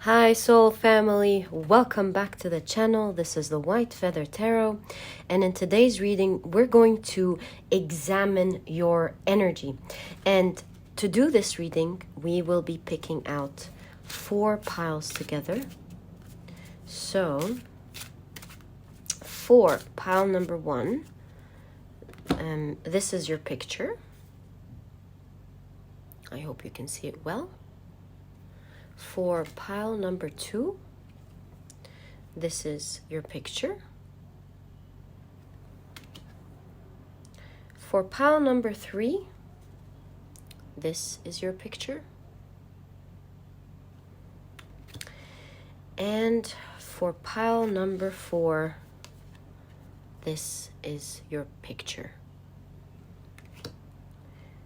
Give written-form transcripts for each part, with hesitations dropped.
Hi soul family, welcome back to the channel. This is the White Feather Tarot, and in today's reading we're going to examine your energy. And to do this reading we will be picking out 4 piles together. So for pile number 1, this is your picture. I hope you can see it well. For pile number 2, this is your picture. For pile number 3, this is your picture. And for pile number 4, this is your picture.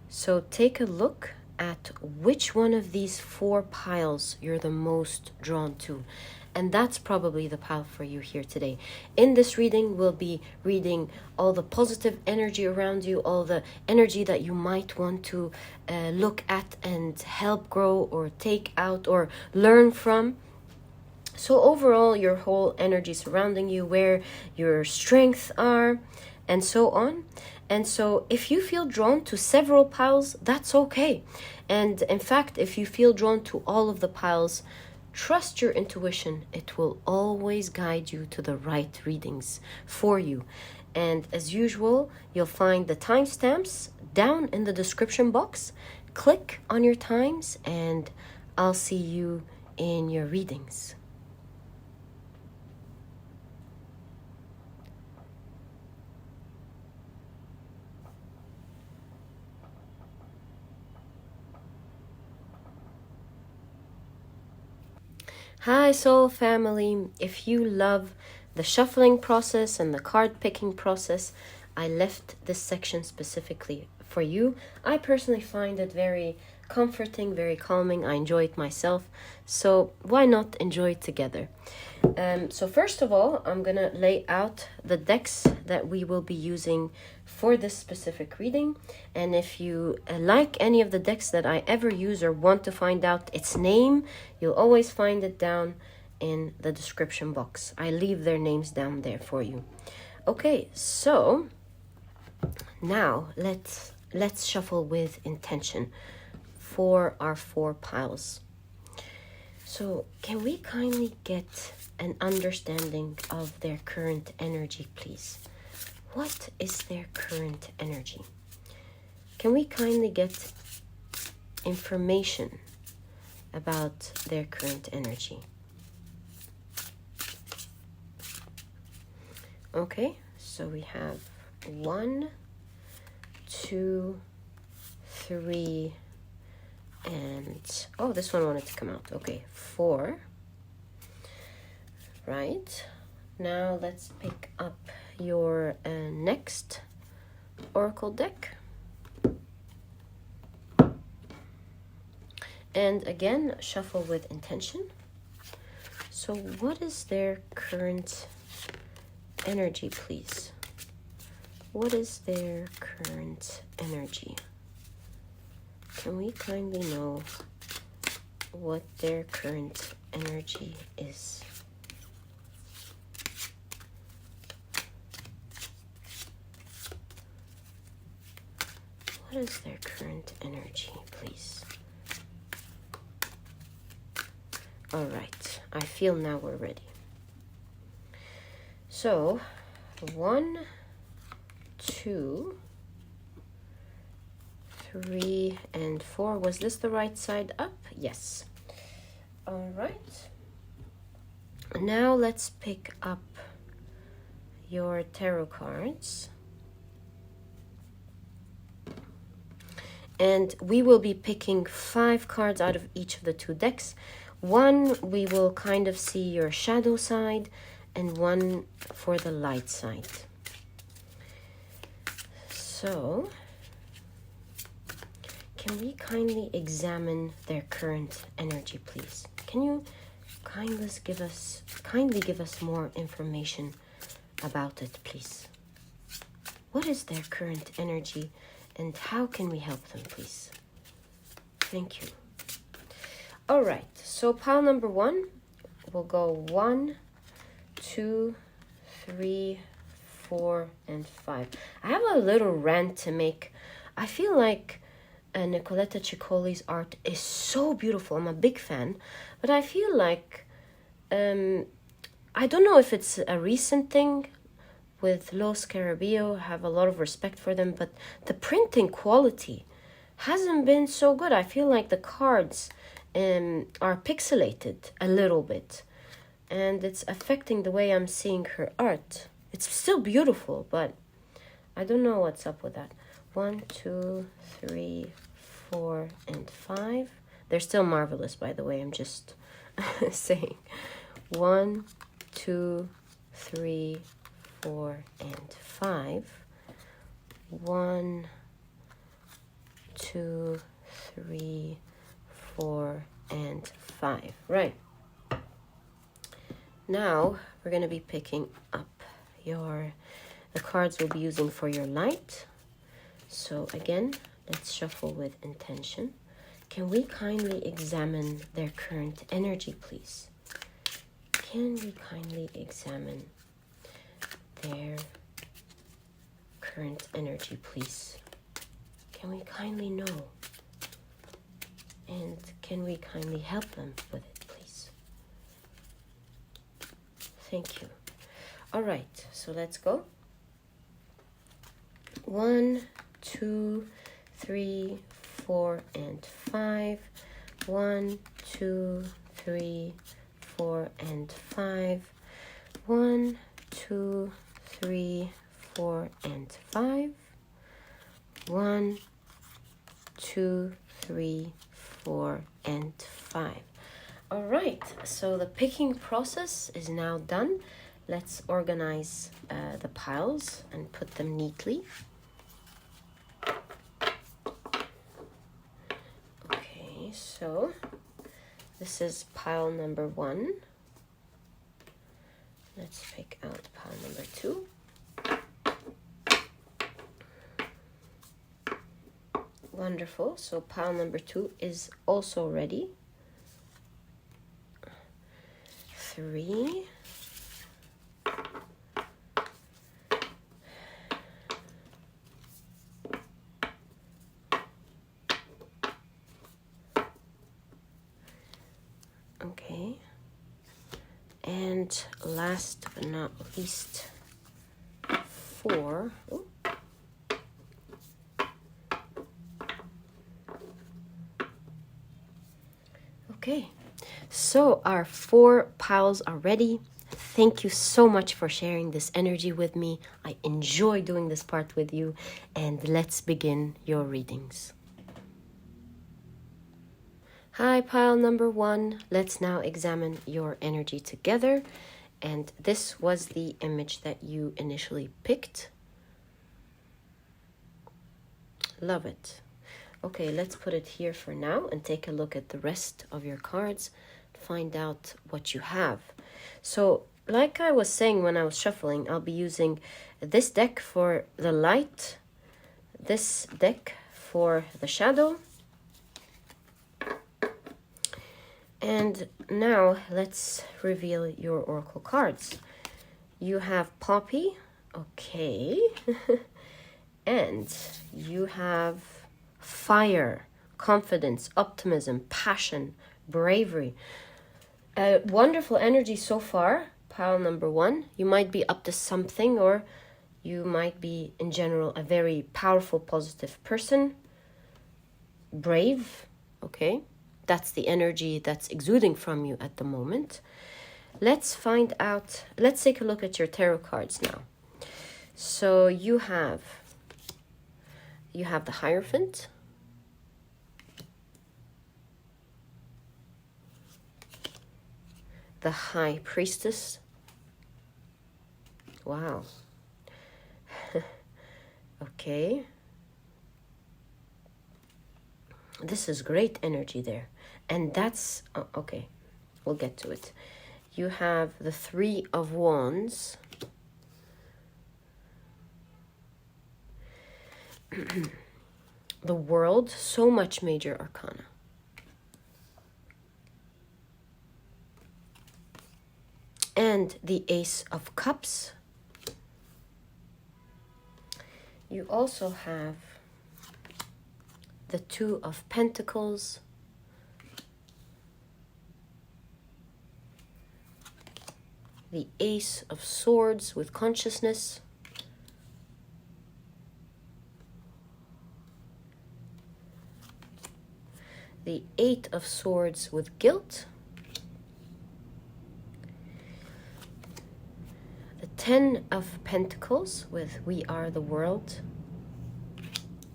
So take a look at which one of these 4 piles you're the most drawn to, and that's probably the pile for you here today. In this reading we'll be reading all the positive energy around you, all the energy that you might want to look at and help grow or take out or learn from. So overall your whole energy surrounding you, where your strengths are, and so on. And so if you feel drawn to several piles, that's okay. And in fact, if you feel drawn to all of the piles, trust your intuition. It will always guide you to the right readings for you. And as usual, you'll find the timestamps down in the description box. Click on your times and I'll see you in your readings. Hi soul family, if you love the shuffling process and the card picking process, I left this section specifically for you. I personally find it very comforting, very calming. I enjoy it myself, so why not enjoy it together? So first of all, I'm gonna lay out the decks that we will be using for this specific reading. And if you like any of the decks that I ever use or want to find out its name, you'll always find it down in the description box. I leave their names down there for you. Okay, so now let's shuffle with intention for our 4 piles. So can we kindly get an understanding of their current energy, please? What is their current energy? Can we kindly get information about their current energy? Okay, so we have 1, 2, 3, and oh, this one wanted to come out. Okay, 4. Right, now let's pick up your next oracle deck, and again shuffle with intention. So what is their current energy, please? What is their current energy? Can we kindly know what their current energy is? What is their current energy, please? All right, I feel now we're ready. So 1, 2, 3, and 4. Was this the right side up? Yes. All right. Now let's pick up your tarot cards. And we will be picking 5 cards out of each of the 2 decks. 1, we will kind of see your shadow side, and 1 for the light side. So can we kindly examine their current energy, please? Can you kindly give us more information about it, please? What is their current energy and how can we help them, please? Thank you. All right, so pile number 1 will go 1, 2, 3, 4, and 5. I have a little rant to make. I feel like Nicoletta Ceccoli's art is so beautiful. I'm a big fan, but I feel like I don't know if it's a recent thing with Los Scarabeo. I have a lot of respect for them, but the printing quality hasn't been so good. I feel like the cards are pixelated a little bit, and it's affecting the way I'm seeing her art. It's still beautiful, but I don't know what's up with that. 1, 2, 3, 4, and 5. They're still marvelous, by the way. I'm just saying. 1, 2, 3, 4, and 5. 1, 2, 3, 4, and 5. Right. Now we're going to be picking up the cards we'll be using for your light. So again, let's shuffle with intention. Can we kindly examine their current energy, please? Can we kindly examine their current energy, please? Can we kindly know? And can we kindly help them with it, please? Thank you. All right, so let's go. 1, 2, 3, 4, and 5. 1, 2, 3, 4, and 5. 1, 2, 3, 4, and 5. 1, 2, 3, 4, and 5. All right, so the picking process is now done. Let's organize the piles and put them neatly. Okay, so this is pile number 1. Let's pick out pile number 2. Wonderful, so pile number 2 is also ready. 3. Okay, and last but not least, 4. Ooh. Okay, so our 4 piles are ready. Thank you so much for sharing this energy with me. I enjoy doing this part with you, and let's begin your readings. Hi, pile number 1. Let's now examine your energy together. And this was the image that you initially picked. Love it. Okay, let's put it here for now and take a look at the rest of your cards. Find out what you have. So, like I was saying when I was shuffling, I'll be using this deck for the light, this deck for the shadow. And now let's reveal your oracle cards. You have Poppy, okay, and you have Fire, confidence, optimism, passion, bravery. Wonderful energy so far, pile number 1. You might be up to something, or you might be, in general, a very powerful, positive person. Brave, okay. That's the energy that's exuding from you at the moment. Let's find out, let's take a look at your tarot cards now. So you have the Hierophant, the High Priestess. Wow. Okay. This is great energy there. And that's, okay, we'll get to it. You have the 3 of Wands. The World, so much major arcana. and the Ace of Cups. You also have the Two of Pentacles, the Ace of Swords with consciousness, the Eight of Swords with guilt, the Ten of Pentacles with We Are the World,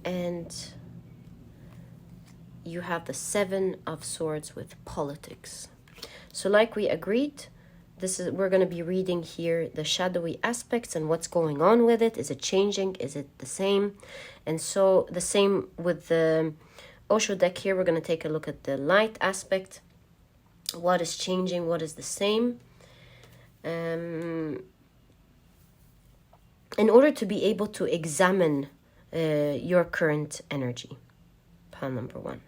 and you have the Seven of Swords with politics. So like we agreed, we're going to be reading here the shadowy aspects and what's going on with it. Is it changing? Is it the same? And so the same with the Osho deck here, we're going to take a look at the light aspect. What is changing? What is the same? In order to be able to examine your current energy. Pile number 1.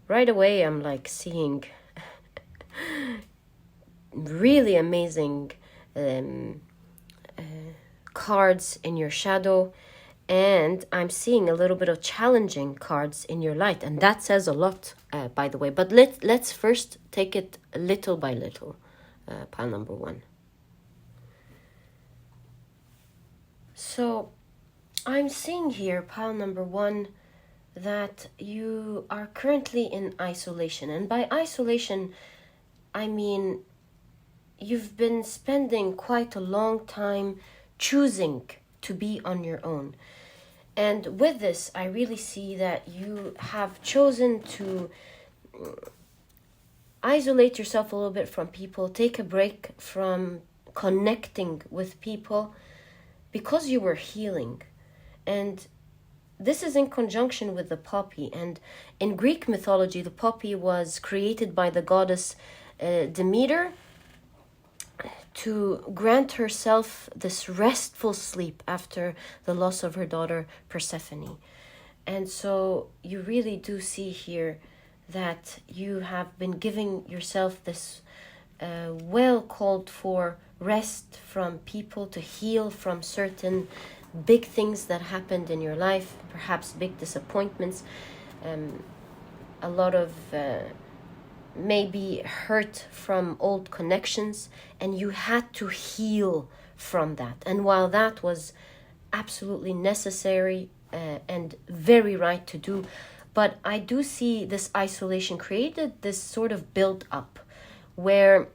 Right away, I'm like seeing really amazing cards in your shadow, and I'm seeing a little bit of challenging cards in your light, and that says a lot, by the way. But let's first take it little by little. Pile number 1. So I'm seeing here, pile number 1, that you are currently in isolation. And by isolation, I mean you've been spending quite a long time choosing to be on your own. And with this, I really see that you have chosen to isolate yourself a little bit from people, take a break from connecting with people, because you were healing. And this is in conjunction with the poppy. And in Greek mythology, the poppy was created by the goddess Demeter to grant herself this restful sleep after the loss of her daughter Persephone. And so you really do see here that you have been giving yourself this well called for rest from people, to heal from certain big things that happened in your life, perhaps big disappointments, a lot of maybe hurt from old connections, and you had to heal from that. And while that was absolutely necessary and very right to do, but I do see this isolation created this sort of build up where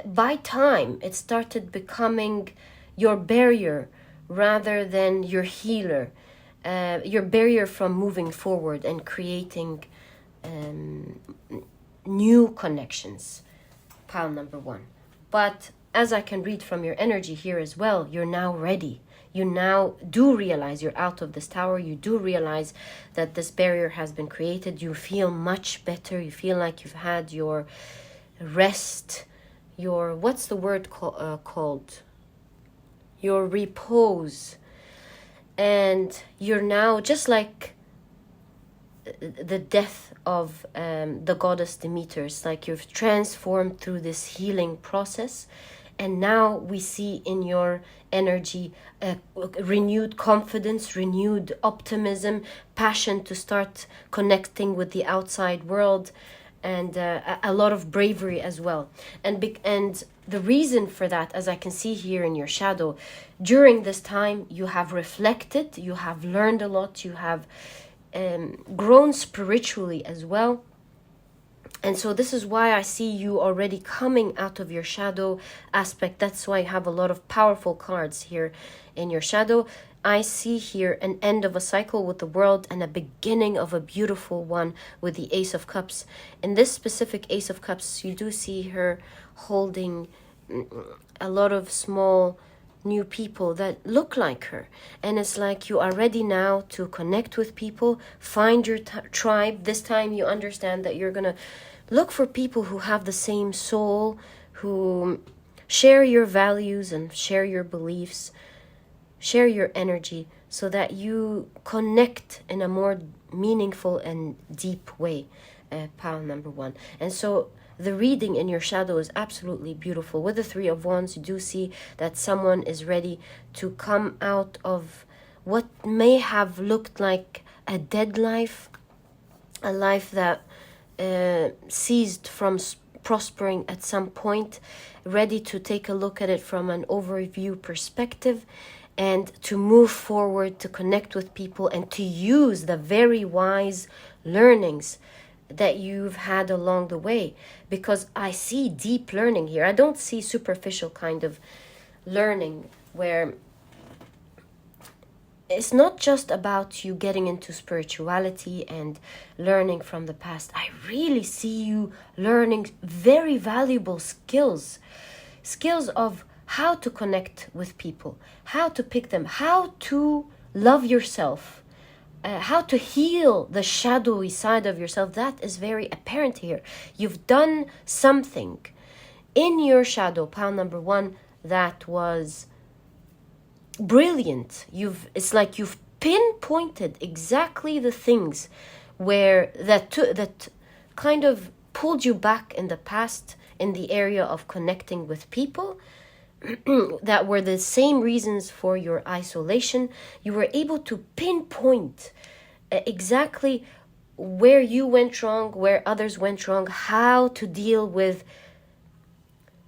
by time it started becoming your barrier rather than your healer, your barrier from moving forward and creating new connections. Pile number 1. But as I can read from your energy here as well, you're now ready. You now do realize you're out of this tower. You do realize that this barrier has been created. You feel much better. You feel like you've had your rest, your, what's the word called? Your repose. And you're now just like the death of the goddess Demeter. It's like you've transformed through this healing process. And now we see in your energy renewed confidence, renewed optimism, passion to start connecting with the outside world, and a lot of bravery as well. And the reason for that, as I can see here in your shadow, during this time you have reflected, you have learned a lot, you have grown spiritually as well. And so this is why I see you already coming out of your shadow aspect. That's why I have a lot of powerful cards here in your shadow. I see here an end of a cycle with the world and a beginning of a beautiful one with the Ace of Cups. In this specific Ace of Cups, you do see her holding a lot of small new people that look like her. And it's like you are ready now to connect with people, find your tribe. This time you understand that you're going to look for people who have the same soul, who share your values and share your beliefs, share your energy, so that you connect in a more meaningful and deep way. pile number 1. And so the reading in your shadow is absolutely beautiful. With the Three of Wands, you do see that someone is ready to come out of what may have looked like a dead life, a life that ceased from prospering at some point, ready to take a look at it from an overview perspective and to move forward, to connect with people and to use the very wise learnings that you've had along the way. Because I see deep learning here. I don't see superficial kind of learning where it's not just about you getting into spirituality and learning from the past. I really see you learning very valuable skills of how to connect with people, how to pick them, how to love yourself, how to heal the shadowy side of yourself. That is very apparent here. You've done something in your shadow, pile number 1, that was brilliant. It's like you've pinpointed exactly the things where that kind of pulled you back in the past in the area of connecting with people that were the same reasons for your isolation. You were able to pinpoint exactly where you went wrong, where others went wrong, how to deal with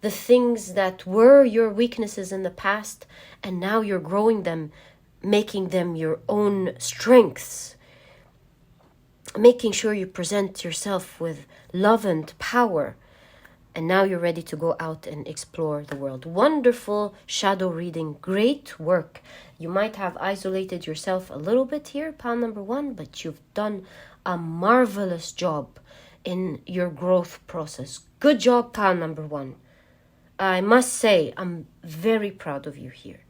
the things that were your weaknesses in the past, and now you're growing them, making them your own strengths, making sure you present yourself with love and power. And now you're ready to go out and explore the world. Wonderful shadow reading. Great work. You might have isolated yourself a little bit here, pile number 1, but you've done a marvelous job in your growth process. Good job, pile number 1. I must say, I'm very proud of you here.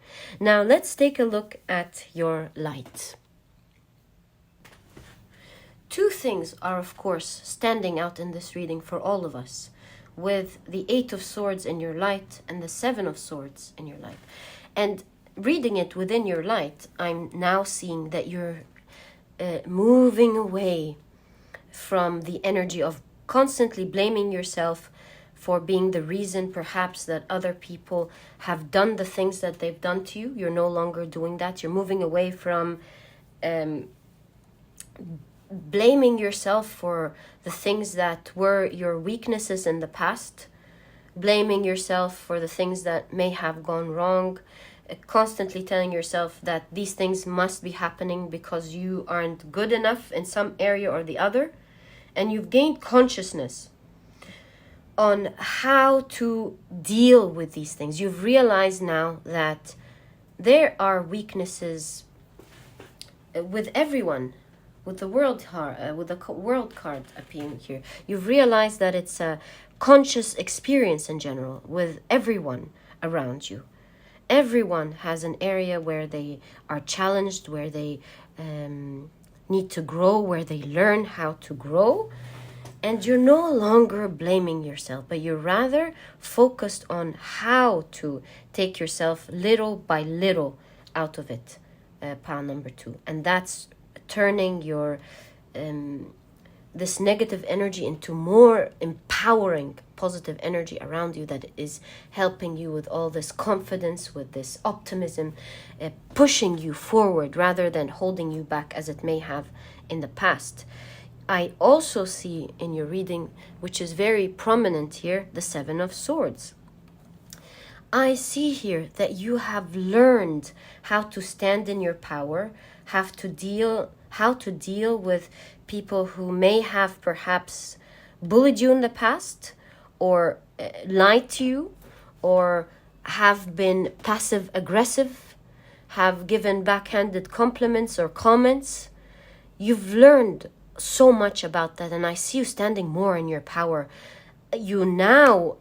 Now, let's take a look at your light. 2 things are, of course, standing out in this reading for all of us, with the 8 of Swords in your light and the 7 of Swords in your light. And reading it within your light, I'm now seeing that you're moving away from the energy of constantly blaming yourself for being the reason perhaps that other people have done the things that they've done to you. You're no longer doing that. You're moving away from blaming yourself for the things that were your weaknesses in the past, blaming yourself for the things that may have gone wrong, constantly telling yourself that these things must be happening because you aren't good enough in some area or the other. And you've gained consciousness on how to deal with these things. You've realized now that there are weaknesses with everyone, with the world card appearing here. You've realized that it's a conscious experience in general with everyone around you. Everyone has an area where they are challenged, where they need to grow, where they learn how to grow. And you're no longer blaming yourself, but you're rather focused on how to take yourself little by little out of it, pile number 2. And that's turning your this negative energy into more empowering positive energy around you that is helping you with all this confidence, with this optimism, pushing you forward rather than holding you back as it may have in the past. I also see in your reading, which is very prominent here, the 7 of Swords. I see here that you have learned how to stand in your power, how to deal with people who may have perhaps bullied you in the past, or lied to you, or have been passive aggressive, have given backhanded compliments or comments. You've learned so much about that, and I see you standing more in your power. You now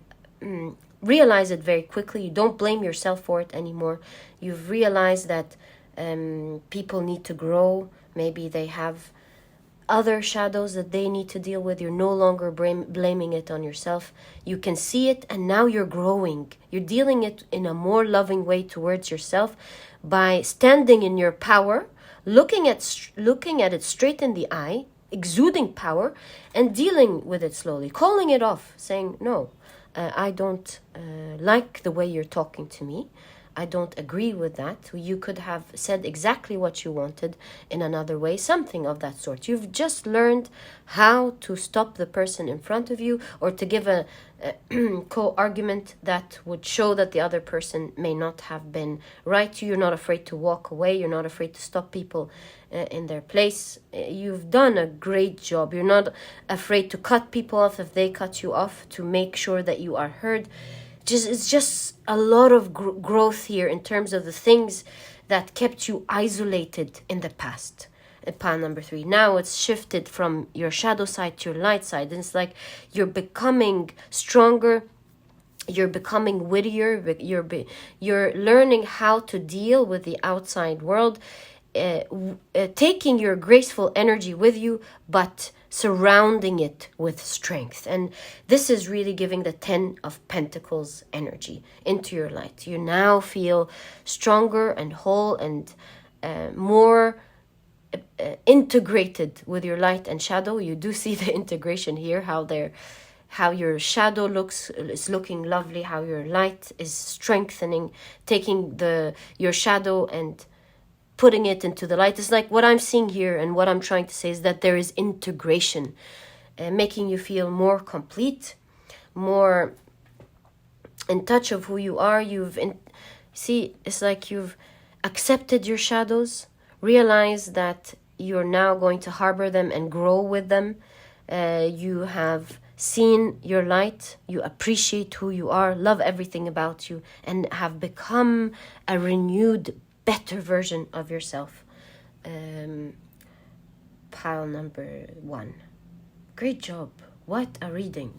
realize it very quickly. You don't blame yourself for it anymore. You've realized that people need to grow. Maybe they have other shadows that they need to deal with. You're no longer blaming it on yourself. You can see it, and now you're growing. You're dealing it in a more loving way towards yourself by standing in your power, looking at it straight in the eye, exuding power and dealing with it slowly, calling it off, saying, no, I don't like the way you're talking to me. I don't agree with that. You could have said exactly what you wanted in another way, something of that sort. You've just learned how to stop the person in front of you, or to give a co-argument that would show that the other person may not have been right. You're not afraid to walk away. You're not afraid to stop people in their place. You've done a great job. You're not afraid to cut people off if they cut you off, to make sure that you are heard. It's just a lot of growth here in terms of the things that kept you isolated in the past. Pile number 3. Now it's shifted from your shadow side to your light side. And it's like you're becoming stronger. You're becoming wittier. You're learning how to deal with the outside world. Taking your graceful energy with you, but surrounding it with strength. And this is really giving the 10 of Pentacles energy into your light. You now feel stronger and whole and more integrated with your light and shadow. You do see the integration here, how your shadow is looking lovely, how your light is strengthening, taking your shadow and putting it into the light. It's like what I'm seeing here, and what I'm trying to say is that there is integration, making you feel more complete, more in touch of who you are. It's like you've accepted your shadows, realize that you're now going to harbor them and grow with them. You have seen your light, you appreciate who you are, love everything about you, and have become a renewed, better version of yourself. Pile number 1. Great job. What a reading.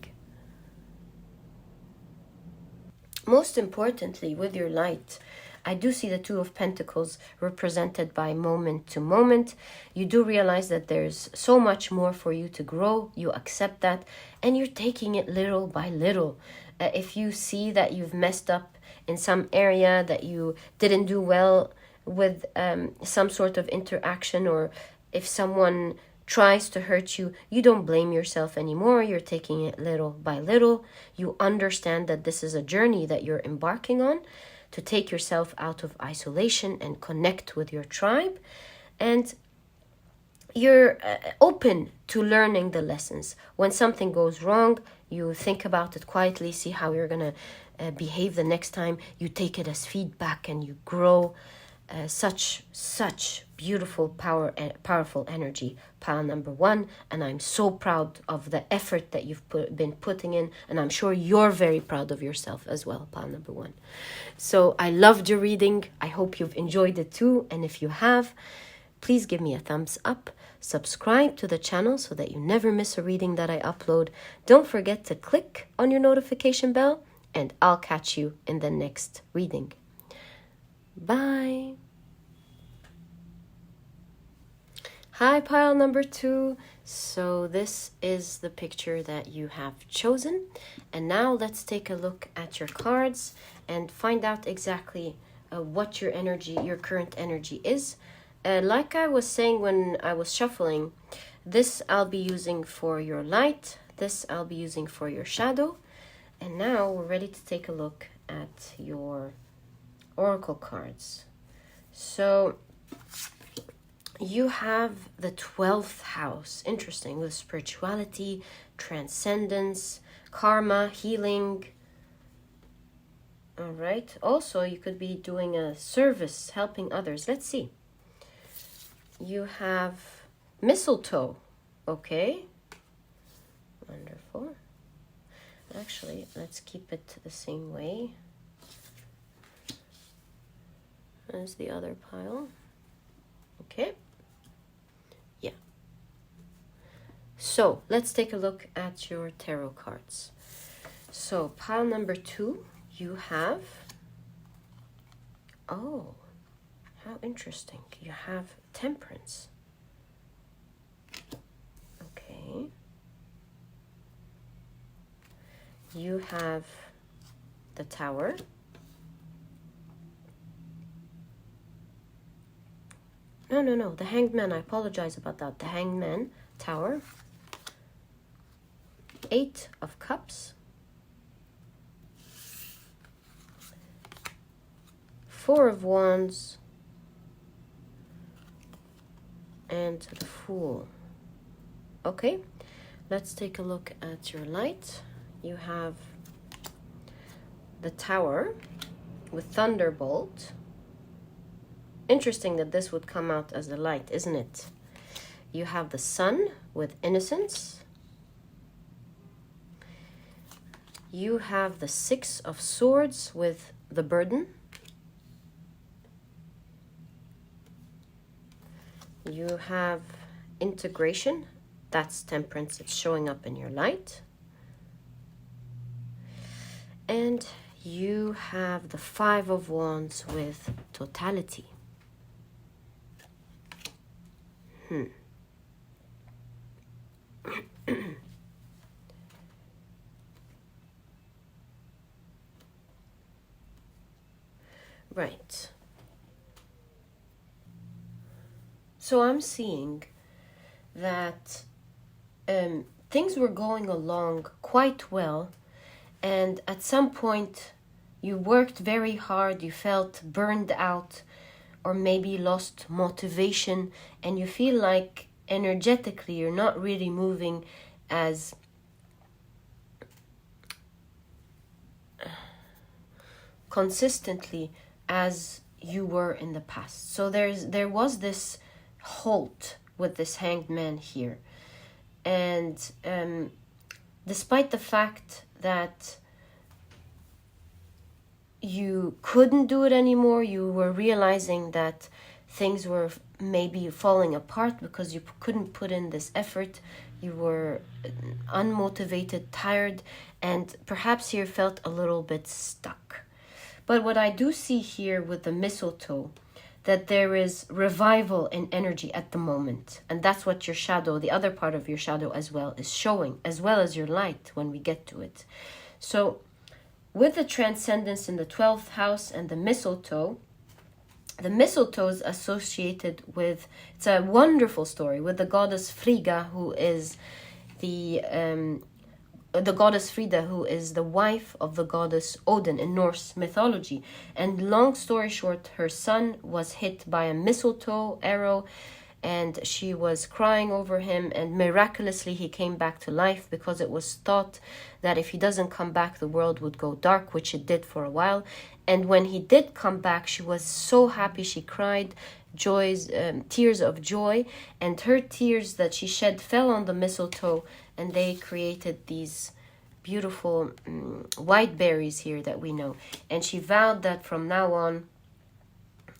Most importantly, with your light, I do see the 2 of Pentacles represented by moment to moment. You do realize that there's so much more for you to grow. You accept that, and you're taking it little by little. If you see that you've messed up in some area, that you didn't do well with some sort of interaction, or if someone tries to hurt you, you don't blame yourself anymore. You're taking it little by little. You understand that this is a journey that you're embarking on to take yourself out of isolation and connect with your tribe. And you're open to learning the lessons. When something goes wrong, you think about it quietly, see how you're going to behave the next time. You take it as feedback and you grow. Such beautiful, powerful energy, pile number 1. And I'm so proud of the effort that you've been putting in. And I'm sure you're very proud of yourself as well, pile number 1. So I loved your reading. I hope you've enjoyed it too. And if you have, please give me a thumbs up. Subscribe to the channel so that you never miss a reading that I upload. Don't forget to click on your notification bell, and I'll catch you in the next reading. Bye. Hi, pile number 2. So this is the picture that you have chosen. And now let's take a look at your cards and find out exactly what your current energy is. Like I was saying when I was shuffling, this I'll be using for your light. This I'll be using for your shadow. And now we're ready to take a look at your oracle cards. So you have the 12th house. Interesting, with spirituality, transcendence, karma, healing. All right. Also, you could be doing a service, helping others. Let's see. You have mistletoe. Okay. Wonderful. Actually, let's keep it the same way as the other pile. Okay. Yeah. So let's take a look at your tarot cards. So pile number 2, you have, oh, how interesting. You have Temperance. Okay. You have the Tower. No, the Hanged Man. I apologize about that. The Hanged Man, Tower, 8 of Cups, 4 of Wands, and the Fool. Okay, let's take a look at your light. You have the Tower with Thunderbolt. Interesting that this would come out as the light, isn't it? You have the Sun with Innocence. You have the 6 of Swords with the Burden. You have Integration. That's Temperance. It's showing up in your light. And you have the 5 of Wands with Totality. Right. So I'm seeing that things were going along quite well, and at some point you worked very hard, you felt burned out, or maybe lost motivation, and you feel like energetically you're not really moving as consistently as you were in the past. So there was this halt with this Hanged Man here, and despite the fact that you couldn't do it anymore, you were realizing that things were maybe falling apart because you couldn't put in this effort. You were unmotivated, tired, and perhaps here felt a little bit stuck. But what I do see here with the mistletoe, that there is revival in energy at the moment. And that's what your shadow, the other part of your shadow as well, is showing, as well as your light when we get to it. So with the transcendence in the 12th house and the mistletoe is associated with, it's a wonderful story, with the goddess Frigga, who is the goddess Frida, who is the wife of the goddess Odin in Norse mythology. And long story short, her son was hit by a mistletoe arrow, and she was crying over him, and miraculously he came back to life, because it was thought that if he doesn't come back, the world would go dark, which it did for a while. And when he did come back, she was so happy. She cried tears of joy, and her tears that she shed fell on the mistletoe, and they created these beautiful white berries here that we know. And she vowed that from now on,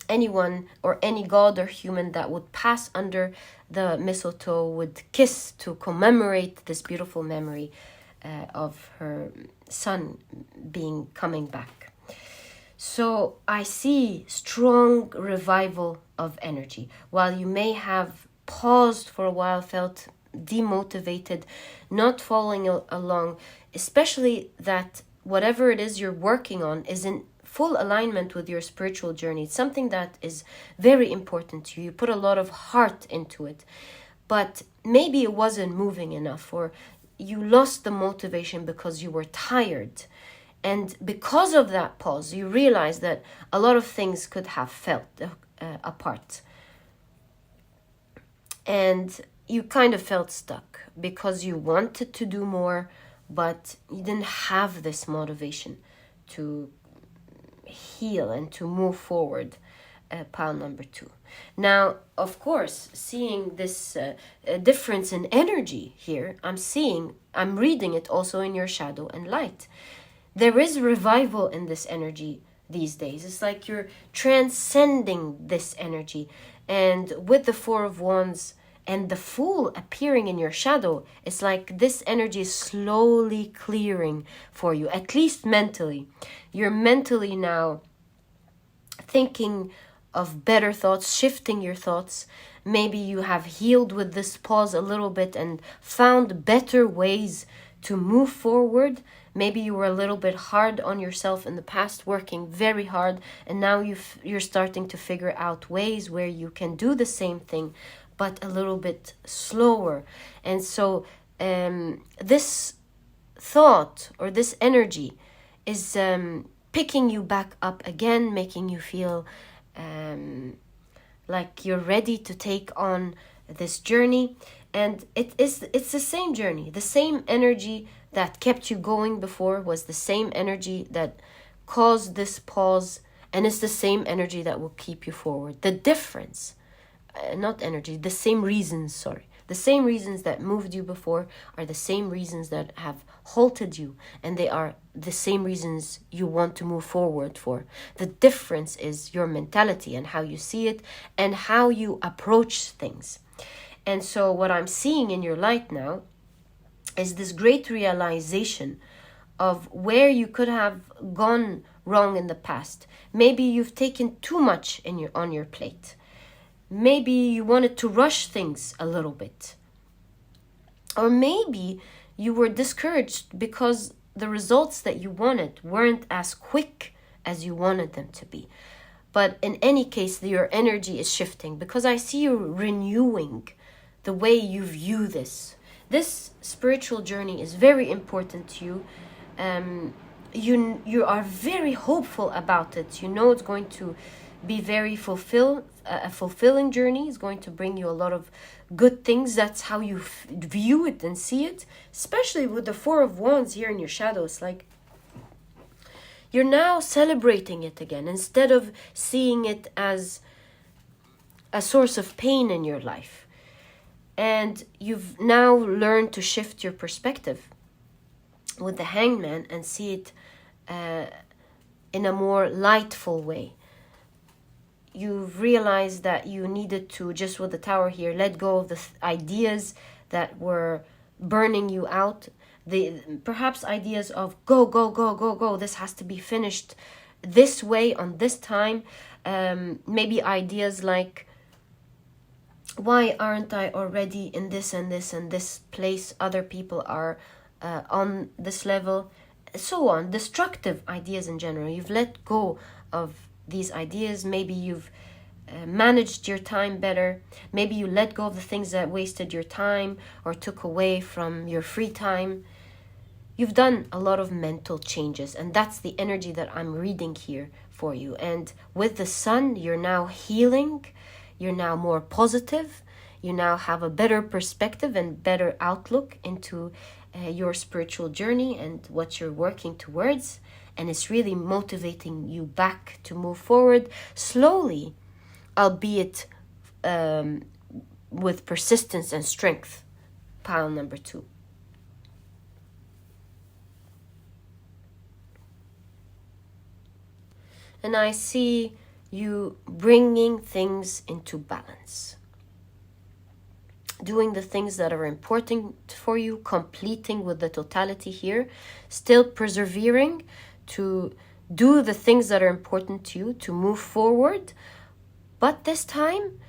anyone or any god or human that would pass under the mistletoe would kiss to commemorate this beautiful memory of her son coming back. So I see strong revival of energy. While you may have paused for a while, felt demotivated, not following along, especially that whatever it is you're working on is in full alignment with your spiritual journey. It's something that is very important to you. You put a lot of heart into it, but maybe it wasn't moving enough, or you lost the motivation because you were tired. And because of that pause, you realize that a lot of things could have felt apart. And you kind of felt stuck because you wanted to do more, but you didn't have this motivation to heal and to move forward. Pile number 2. Now, of course, seeing this difference in energy here, I'm reading it also in your shadow and light. There is revival in this energy these days. It's like you're transcending this energy. And with the 4 of Wands and the Fool appearing in your shadow, it's like this energy is slowly clearing for you, at least mentally. You're mentally now thinking of better thoughts, shifting your thoughts. Maybe you have healed with this pause a little bit and found better ways to move forward. Maybe you were a little bit hard on yourself in the past, working very hard, and now you're starting to figure out ways where you can do the same thing, but a little bit slower. And so this thought or this energy is picking you back up again, making you feel like you're ready to take on this journey. And it's the same journey. The same energy that kept you going before was the same energy that caused this pause, and it's the same energy that will keep you forward. The difference, the same reasons that moved you before are the same reasons that have halted you, and they are the same reasons you want to move forward for. The difference is your mentality and how you see it and how you approach things. And so what I'm seeing in your light now is this great realization of where you could have gone wrong in the past. Maybe you've taken too much on your plate. Maybe you wanted to rush things a little bit. Or maybe you were discouraged because the results that you wanted weren't as quick as you wanted them to be. But in any case, your energy is shifting, because I see you renewing the way you view this. This spiritual journey is very important to you. You are very hopeful about it. You know it's going to be very a fulfilling journey. It's going to bring you a lot of good things. That's how you view it and see it, especially with the Four of Wands here in your shadow. It's like you're now celebrating it again, instead of seeing it as a source of pain in your life. And you've now learned to shift your perspective with the Hangman and see it in a more lightful way. You've realized that you needed to, just with the Tower here, let go of the ideas that were burning you out. Perhaps ideas of go, this has to be finished this way on this time. Maybe ideas like, why aren't I already in this and this and this place? Other people are on this level, so on. Destructive ideas in general. You've let go of these ideas. Maybe you've managed your time better. Maybe you let go of the things that wasted your time or took away from your free time. You've done a lot of mental changes, and that's the energy that I'm reading here for you. And with the Sun, you're now healing. You're now more positive. You now have a better perspective and better outlook into your spiritual journey and what you're working towards. And it's really motivating you back to move forward slowly, albeit with persistence and strength. Pile number 2. And I see you bringing things into balance. Doing the things that are important for you, completing with the totality here, still persevering to do the things that are important to you, to move forward, but this time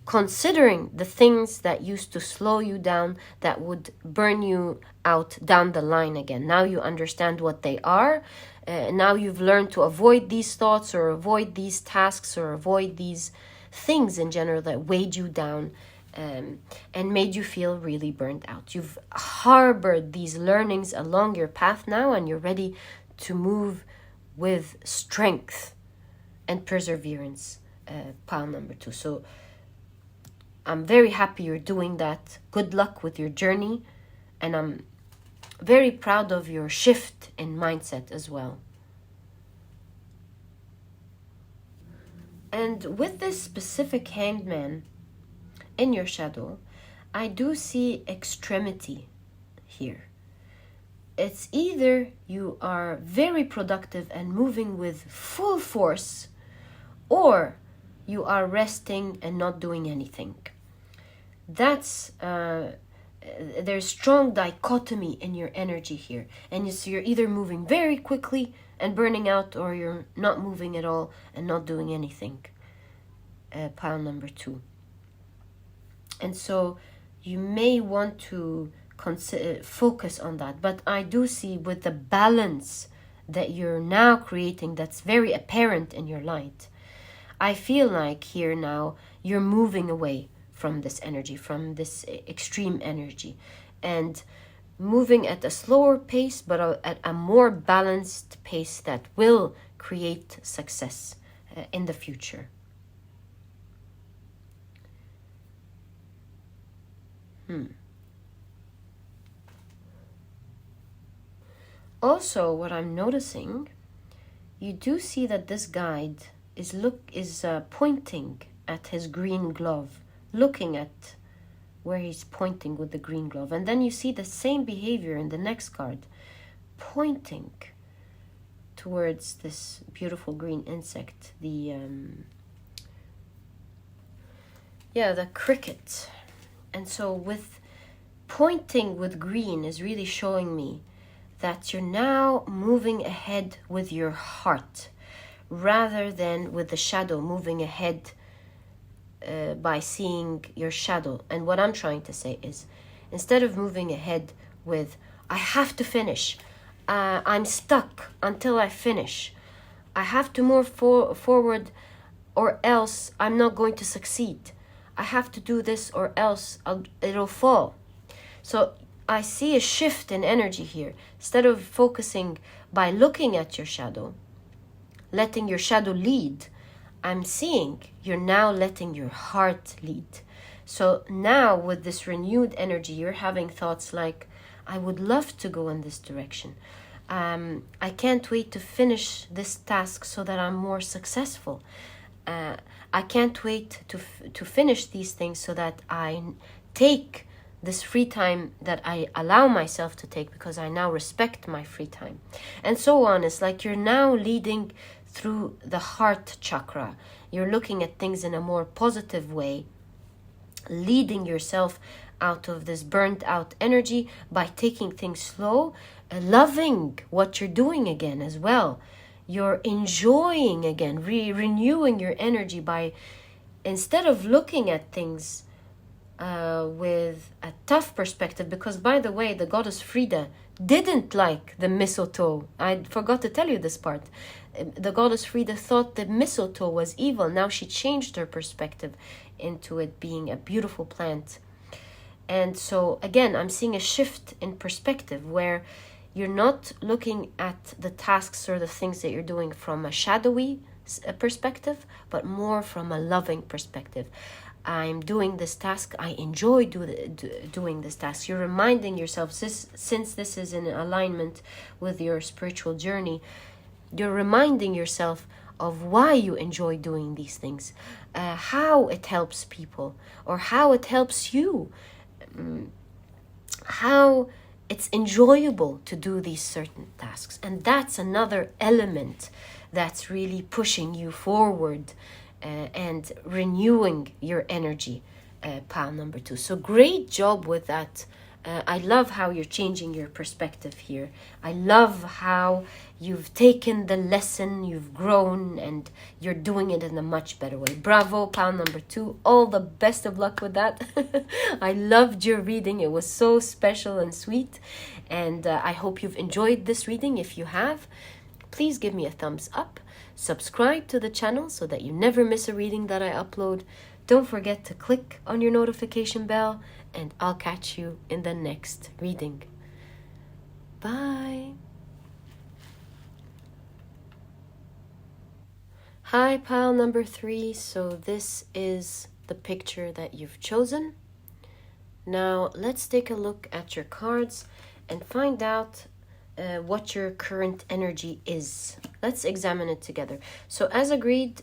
considering the things that used to slow you down, that would burn you out down the line again. Now you understand what they are. Now you've learned to avoid these thoughts or avoid these tasks or avoid these things in general that weighed you down and made you feel really burnt out. You've harbored these learnings along your path now, and you're ready to move with strength and perseverance. Pile number 2. So I'm very happy you're doing that. Good luck with your journey, and I'm very proud of your shift in mindset as well. And with this specific Hanged Man in your shadow, I do see extremity here. It's either you are very productive and moving with full force, or you are resting and not doing anything. That's there's strong dichotomy in your energy here, and so you're either moving very quickly and burning out, or you're not moving at all and not doing anything. Pile number 2. And so you may want to focus on that, but I do see with the balance that you're now creating, that's very apparent in your light, I feel like here now you're moving away from this energy, from this extreme energy, and moving at a slower pace, but at a more balanced pace that will create success in the future. Also, what I'm noticing, you do see that this guide is pointing at his green glove, looking at where he's pointing with the green glove. And then you see the same behavior in the next card, pointing towards this beautiful green insect, the cricket. And so with pointing with green is really showing me that you're now moving ahead with your heart rather than with the shadow moving ahead by seeing your shadow. And what I'm trying to say is, instead of moving ahead with, I have to finish, I'm stuck until I finish, I have to move forward or else I'm not going to succeed, I have to do this or else it'll fall. So I see a shift in energy here. Instead of focusing by looking at your shadow, letting your shadow lead, I'm seeing you're now letting your heart lead. So now with this renewed energy, you're having thoughts like, I would love to go in this direction. I can't wait to finish this task so that I'm more successful. I can't wait to finish these things so that I take this free time that I allow myself to take, because I now respect my free time. And so on. It's like you're now leading through the heart chakra. You're looking at things in a more positive way, leading yourself out of this burnt out energy by taking things slow, loving what you're doing again as well. You're enjoying again, renewing your energy by, instead of looking at things with a tough perspective, because by the way, the goddess Frida didn't like the mistletoe. I forgot to tell you this part. The goddess Frida thought the mistletoe was evil. Now she changed her perspective into it being a beautiful plant. And so again, I'm seeing a shift in perspective where you're not looking at the tasks or the things that you're doing from a shadowy perspective, but more from a loving perspective. I'm doing this task, I enjoy doing this task. You're reminding yourself, since this is in alignment with your spiritual journey, you're reminding yourself of why you enjoy doing these things, how it helps people, or how it helps you, how it's enjoyable to do these certain tasks. And that's another element that's really pushing you forward and renewing your energy, pile number 2. So great job with that. I love how you're changing your perspective here. I love how you've taken the lesson, you've grown, and you're doing it in a much better way. Bravo, pile number 2. All the best of luck with that. I loved your reading. It was so special and sweet. And I hope you've enjoyed this reading. If you have, please give me a thumbs up. Subscribe to the channel so that you never miss a reading that I upload. Don't forget to click on your notification bell, and I'll catch you in the next reading. Bye. Hi, pile number 3. So this is the picture that you've chosen. Now let's take a look at your cards and find out what your current energy is. Let's examine it together. So as agreed,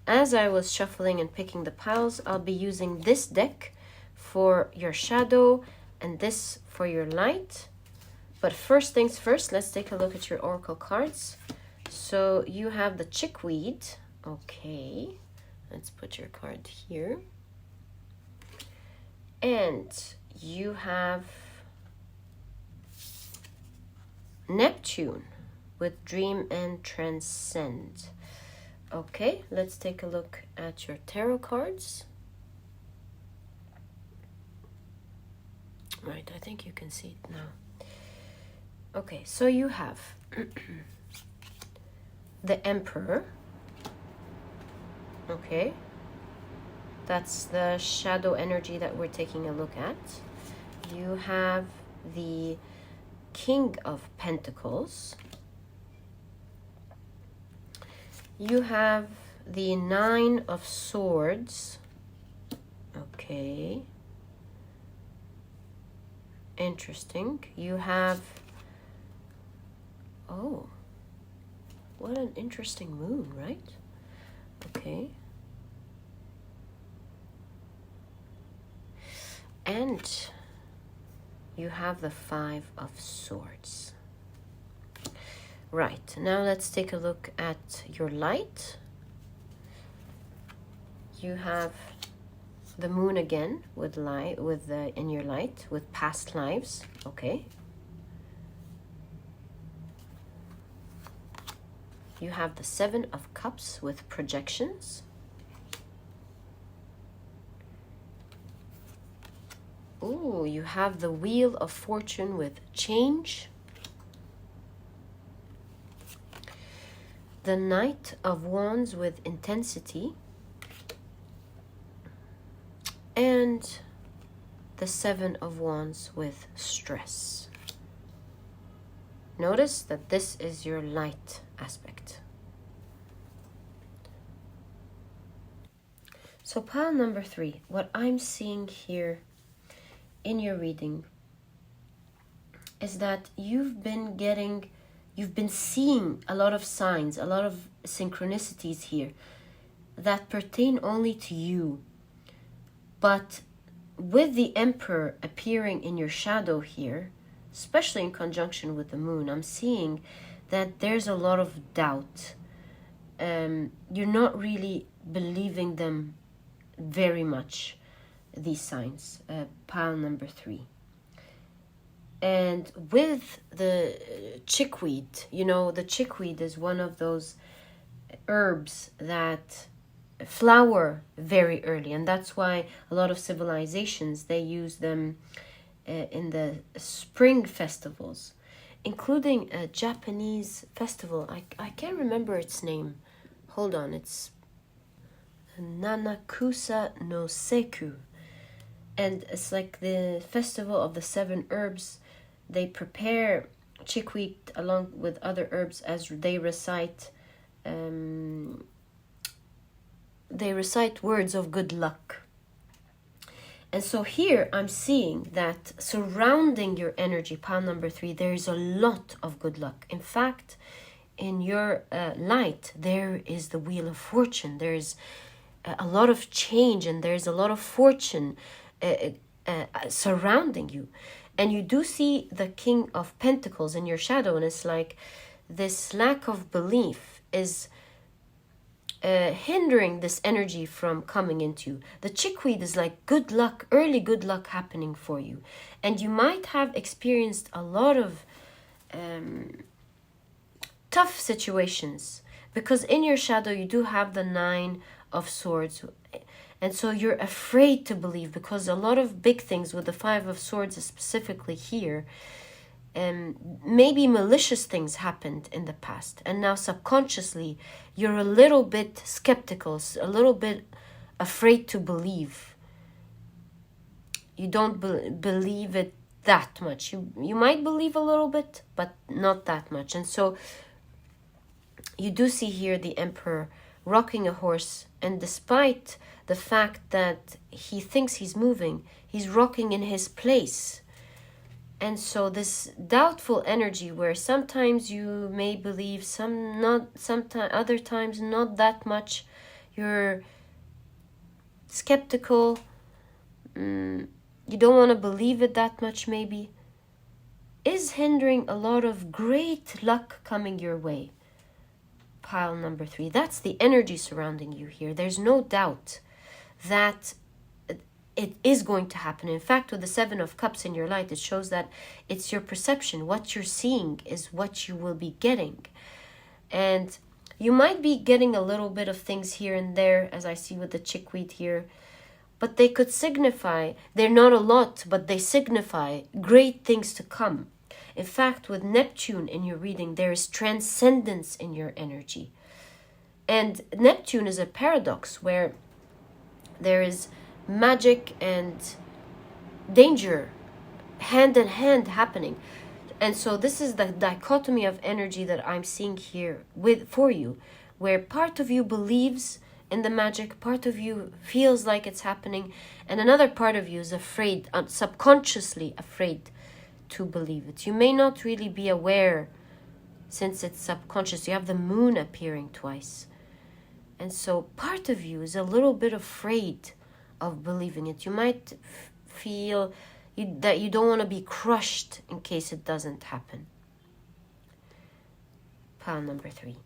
as I was shuffling and picking the piles, I'll be using this deck for your shadow and this for your light. But first things first, let's take a look at your oracle cards. So you have the chickweed. Okay, let's put your card here. And you have Neptune with dream and transcend. Okay, let's take a look at your tarot cards. Right, I think you can see it now. Okay, so you have the Emperor. Okay, That's the shadow energy that we're taking a look at. You have the King of Pentacles. You have the Nine of Swords. Okay. Interesting. You have... Oh. What an interesting moon, right? Okay. And you have the Five of Swords. Right, now let's take a look at your light. You have the moon again with light, in your light with past lives. Okay. You have the Seven of Cups with projections. Ooh, you have the Wheel of Fortune with change. The Knight of Wands with intensity. And the Seven of Wands with stress. Notice that this is your light aspect. So pile number 3, what I'm seeing here in your reading is that you've been seeing a lot of signs, a lot of synchronicities here that pertain only to you. But with the Emperor appearing in your shadow here, especially in conjunction with the moon, I'm seeing that there's a lot of doubt. You're not really believing them very much, these signs. Pile number 3. And with the chickweed, you know, the chickweed is one of those herbs that flower very early, and that's why a lot of civilizations, they use them in the spring festivals, including a Japanese festival. I can't remember its name. Hold on, it's Nanakusa no Seku. And it's like the festival of the 7 herbs. They prepare chickweed along with other herbs as they recite words of good luck. And so here I'm seeing that surrounding your energy, pile number 3, there is a lot of good luck. In fact, in your light, there is the Wheel of Fortune. There's a lot of change, and there's a lot of fortune surrounding you. And you do see the King of Pentacles in your shadow, and it's like this lack of belief is hindering this energy from coming into you. The chickweed is like good luck, early good luck happening for you. And you might have experienced a lot of tough situations, because in your shadow you do have the 9 of Swords. And so you're afraid to believe, because a lot of big things with the 5 of Swords specifically here, maybe malicious things happened in the past, and now subconsciously you're a little bit skeptical, a little bit afraid to believe. You don't believe it that much. You might believe a little bit, but not that much. And so you do see here the Emperor rocking a horse, and despite the fact that he thinks he's moving, he's rocking in his place. And so this doubtful energy, where sometimes you may believe, other times not that much, you're skeptical, you don't want to believe it that much maybe, is hindering a lot of great luck coming your way. Pile number 3, that's the energy surrounding you here. There's no doubt that it is going to happen. In fact, with the 7 of Cups in your light, it shows that it's your perception. What you're seeing is what you will be getting. And you might be getting a little bit of things here and there, as I see with the chickweed here, but they could signify, they're not a lot, but they signify great things to come. In fact, with Neptune in your reading, there is transcendence in your energy. And Neptune is a paradox where there is magic and danger hand in hand happening. And so this is the dichotomy of energy that I'm seeing here for you, where part of you believes in the magic, part of you feels like it's happening, and another part of you is afraid, subconsciously afraid to believe it. You may not really be aware, since it's subconscious. You have the moon appearing twice. And so part of you is a little bit afraid of believing it. You might feel that you don't want to be crushed in case it doesn't happen. Pile number 3.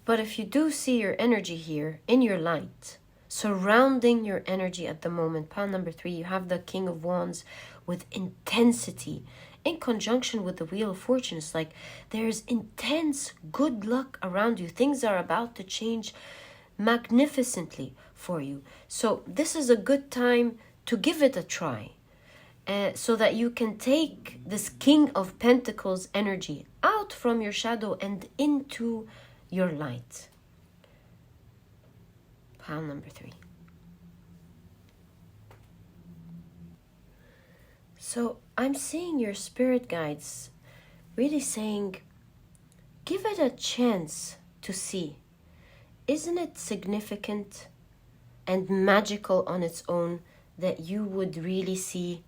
But if you do see your energy here in your light, surrounding your energy at the moment, pile number 3, you have the King of Wands with intensity in conjunction with the Wheel of Fortune. It's like there's intense good luck around you. Things are about to change magnificently for you. So this is a good time to give it a try, so that you can take this King of Pentacles energy out from your shadow and into your light. Pile number 3. So I'm seeing your spirit guides really saying, give it a chance to see. Isn't it significant and magical on its own that you would really see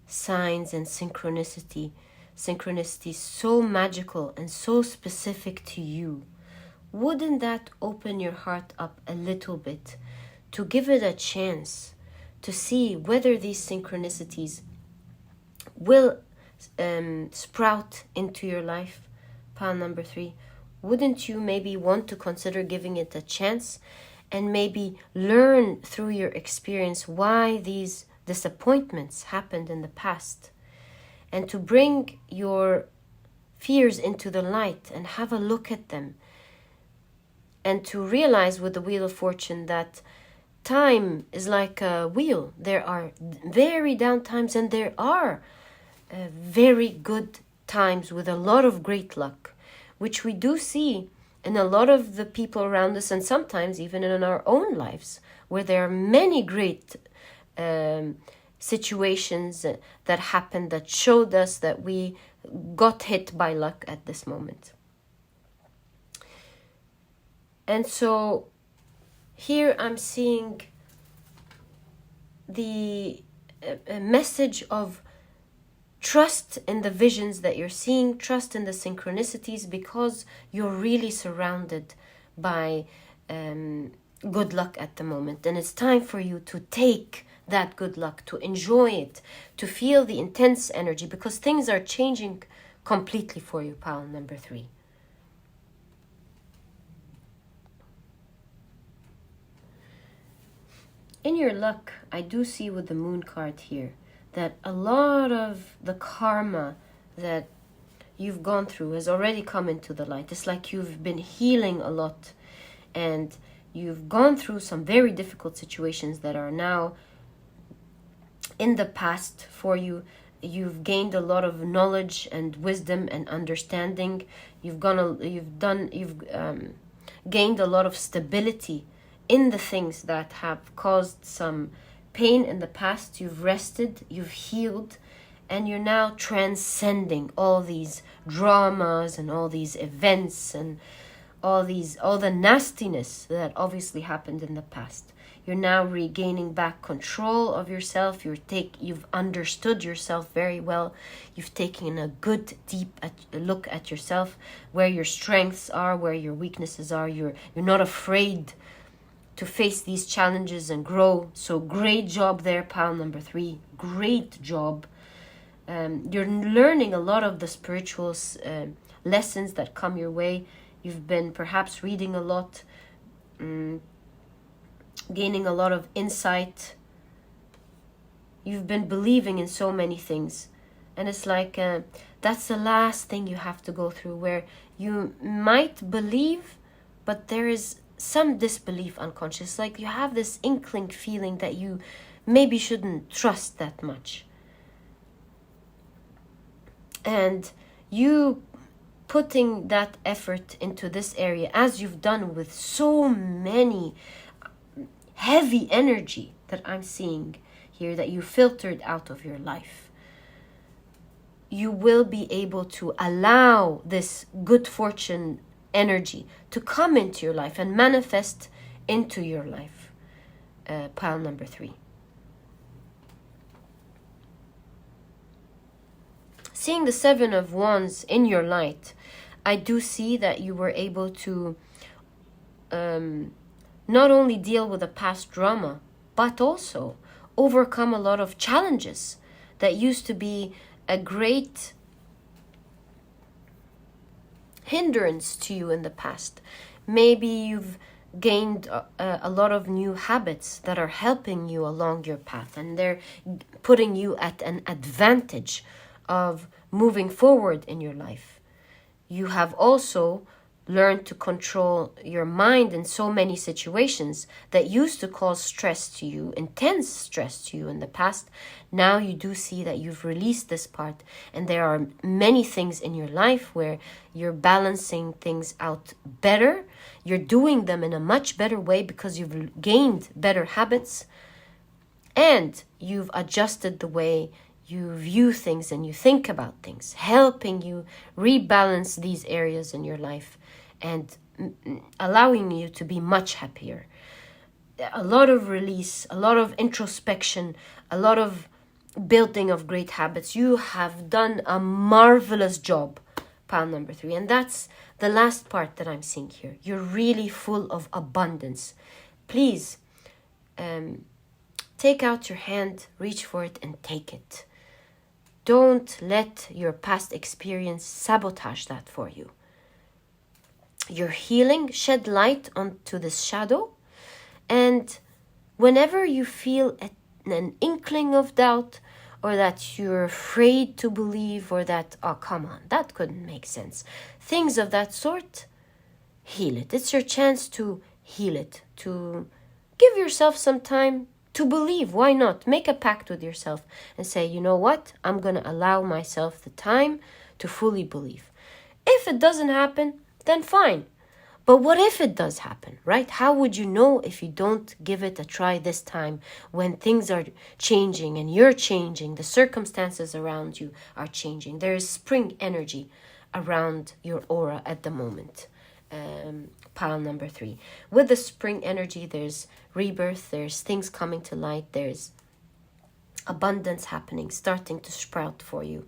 signs and synchronicity so magical and so specific to you? Wouldn't that open your heart up a little bit to give it a chance to see whether these synchronicities will sprout into your life? Pile number 3. Wouldn't you maybe want to consider giving it a chance and maybe learn through your experience why these disappointments happened in the past, and to bring your fears into the light and have a look at them, and to realize with the Wheel of Fortune that time is like a wheel. There are very down times and there are very good times with a lot of great luck, which we do see in a lot of the people around us, and sometimes even in our own lives, where there are many great situations that happened that showed us that we got hit by luck at this moment. And so here I'm seeing the message of trust in the visions that you're seeing, trust in the synchronicities, because you're really surrounded by good luck at the moment. And it's time for you to take that good luck, to enjoy it, to feel the intense energy, because things are changing completely for you, pile number 3. In your luck, I do see with the moon card here that a lot of the karma that you've gone through has already come into the light. It's like you've been healing a lot and you've gone through some very difficult situations that are now in the past for you. You've gained a lot of knowledge and wisdom and understanding. You've gained a lot of stability in the things that have caused some pain in the past. You've rested, you've healed, and you're now transcending all these dramas and all these events and all the nastiness that obviously happened in the past. You're now regaining back control of yourself. You've understood yourself very well. You've taken a good deep look at yourself, where your strengths are, where your weaknesses are. You're not afraid to face these challenges and grow. So great job there, pile number 3. Great job. You're learning a lot of the spiritual lessons that come your way. You've been perhaps reading a lot, gaining a lot of insight. You've been believing in so many things. And it's like that's the last thing you have to go through, where you might believe, but there is some disbelief unconscious. Like you have this inkling feeling that you maybe shouldn't trust that much. And you putting that effort into this area, as you've done with so many heavy energy that I'm seeing here, that you filtered out of your life, you will be able to allow this good fortune energy to come into your life and manifest into your life. Pile number 3. Seeing the 7 of Wands in your light, I do see that you were able to not only deal with a past drama, but also overcome a lot of challenges that used to be a great hindrance to you in the past. Maybe you've gained a lot of new habits that are helping you along your path, and they're putting you at an advantage of moving forward in your life. You have also learned to control your mind in so many situations that used to cause stress to you, intense stress to you in the past. Now you do see that you've released this part, and there are many things in your life where you're balancing things out better. You're doing them in a much better way because you've gained better habits, and you've adjusted the way you view things and you think about things, helping you rebalance these areas in your life and allowing you to be much happier. A lot of release, a lot of introspection, a lot of building of great habits. You have done a marvelous job, pile number 3. And that's the last part that I'm seeing here. You're really full of abundance. Please take out your hand, reach for it and take it. Don't let your past experience sabotage that for you. You're healing, shed light onto this shadow, and whenever you feel an inkling of doubt, or that you're afraid to believe, or that, oh, come on, that couldn't make sense, things of that sort, heal it. It's your chance to heal it, to give yourself some time to believe. Why not? Make a pact with yourself and say, you know what? I'm going to allow myself the time to fully believe. If it doesn't happen, then fine. But what if it does happen, right? How would you know if you don't give it a try this time, when things are changing and you're changing, the circumstances around you are changing? There is spring energy around your aura at the moment. Pile number 3. With the spring energy, there's rebirth, there's things coming to light, there's abundance happening, starting to sprout for you,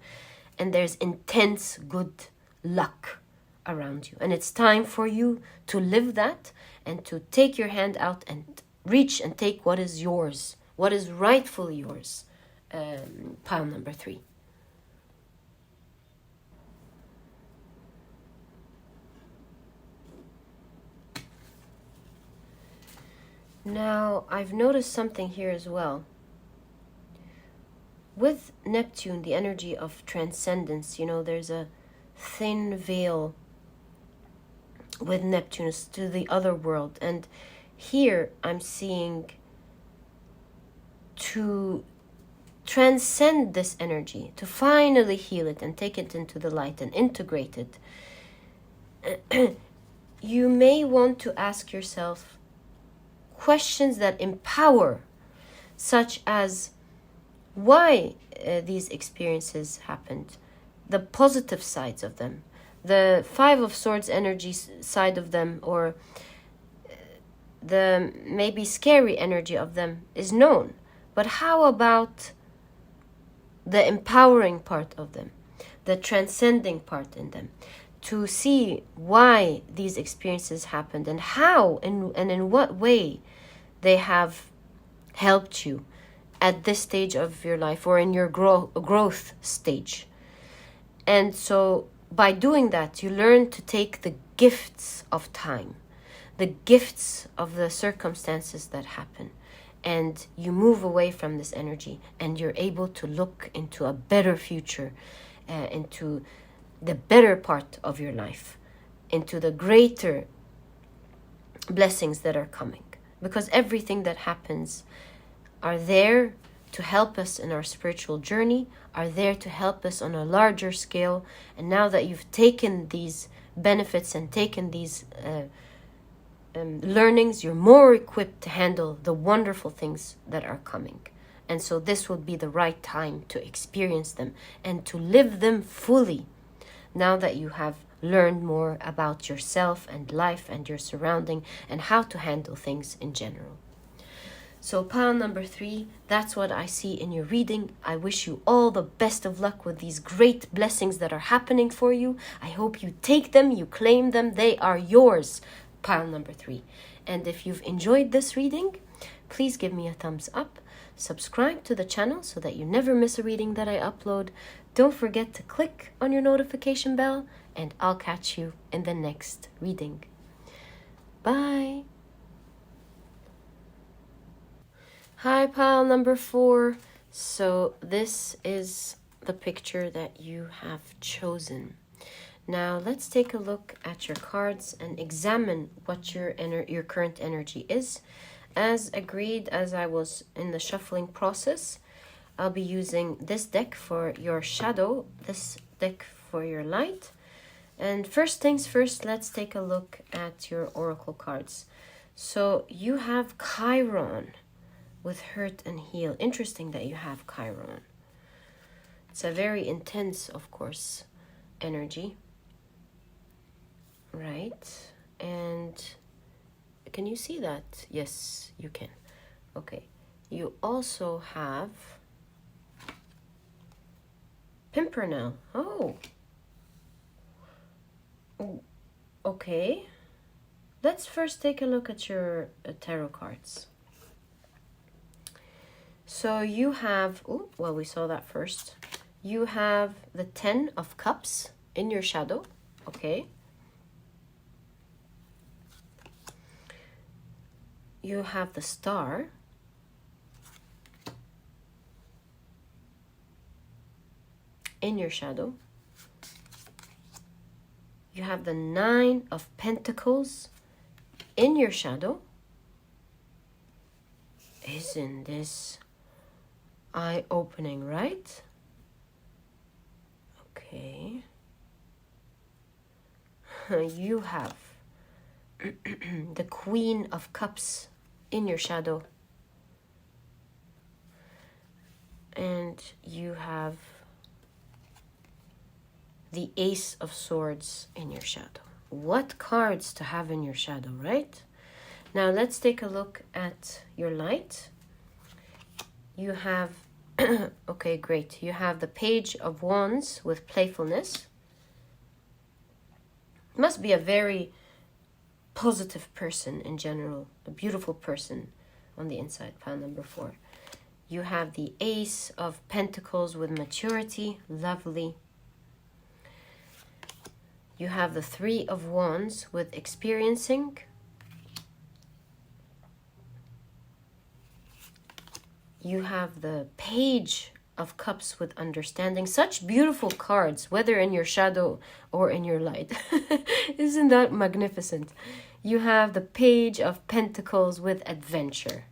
and there's intense good luck around you. And it's time for you to live that and to take your hand out and reach and take what is yours, what is rightfully yours. Pile number 3. Now, I've noticed something here as well. With Neptune, the energy of transcendence, there's a thin veil with Neptune to the other world. And here I'm seeing to transcend this energy, to finally heal it and take it into the light and integrate it. You may want to ask yourself questions that empower, such as why these experiences happened, the positive sides of them, the 5 of Swords energy side of them, or the maybe scary energy of them is known. But how about the empowering part of them, the transcending part in them? To see why these experiences happened and how and in what way they have helped you at this stage of your life or in your growth stage. And so by doing that, you learn to take the gifts of time, the gifts of the circumstances that happen, and you move away from this energy, and you're able to look into a better future, into the better part of your life, into the greater blessings that are coming. Because everything that happens are there to help us in our spiritual journey, are there to help us on a larger scale. And now that you've taken these benefits and taken these learnings, you're more equipped to handle the wonderful things that are coming. And so this will be the right time to experience them and to live them fully, now that you have learned more about yourself and life and your surrounding and how to handle things in general. So pile number 3, that's what I see in your reading. I wish you all the best of luck with these great blessings that are happening for you. I hope you take them, you claim them, they are yours, pile number 3. And if you've enjoyed this reading, please give me a thumbs up. Subscribe to the channel so that you never miss a reading that I upload. Don't forget to click on your notification bell, and I'll catch you in the next reading. Bye. Hi, pile number 4. So this is the picture that you have chosen. Now let's take a look at your cards and examine what your current energy is. As agreed, as I was in the shuffling process, I'll be using this deck for your shadow, this deck for your light. And first things first, let's take a look at your oracle cards. So you have Chiron with hurt and heal. Interesting that you have Chiron. It's a very intense, of course, energy. Right? And can you see that? Yes, you can. Okay. You also have Pimpernel. Oh. Okay. Let's first take a look at your tarot cards. So you have, we saw that first. You have the 10 of Cups in your shadow. Okay. You have the Star. In your shadow. You have the 9 of Pentacles in your shadow. Isn't this eye-opening, right? Okay. You have the Queen of Cups in your shadow. And you have the Ace of Swords in your shadow. What cards to have in your shadow, right? Now let's take a look at your light. You have, okay, great. You have the Page of Wands with playfulness. Must be a very positive person in general, a beautiful person on the inside, pile number 4. You have the Ace of Pentacles with maturity, lovely. You have the 3 of Wands with experiencing. You have the Page of Cups with understanding. Such beautiful cards, whether in your shadow or in your light. Isn't that magnificent? You have the Page of Pentacles with adventure.